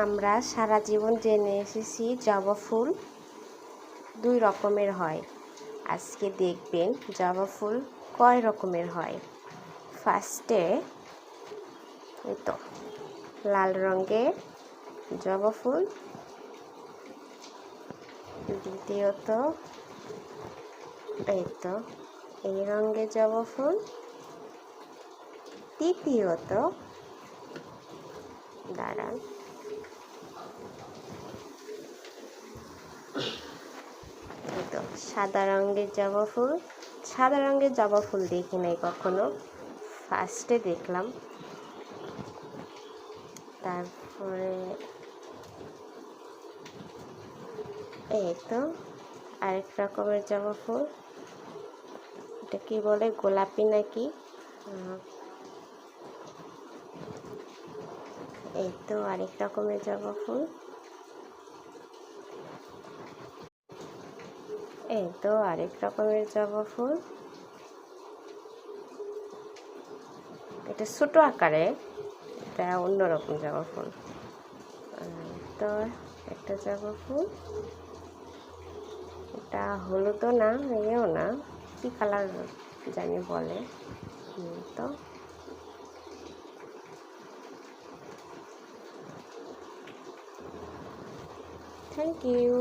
আমরা সারা জীবন জেনে এসেছি জবা ফুল দুই রকমের হয়। আজকে দেখবেন জবা ফুল কয় রকমের হয়। ফার্স্টে এই তো লাল রঙের জবা ফুল, দ্বিতীয়ত এই তো এই রঙের জবা ফুল, তৃতীয়ত দাঁড়ান তো সাদা রঙের জবা ফুল। সাদা রঙের জবা ফুল দেখি নাই কখনো, ফার্স্টে দেখলাম। তারপরে এই তো আরেক রকমের জবা ফুল, এটা কি বলে গোলাপি নাকি, এই তো আরেক রকমের জবা ফুল, এই তো আরেক রকমের জবা ফুল। এটা ছোট আকারে, এটা অন্যরকম জবা ফুল। তো একটা জবা ফুল, এটা হলুদও না এও না, কি কালার জানি বলে। তো থ্যাংক ইউ।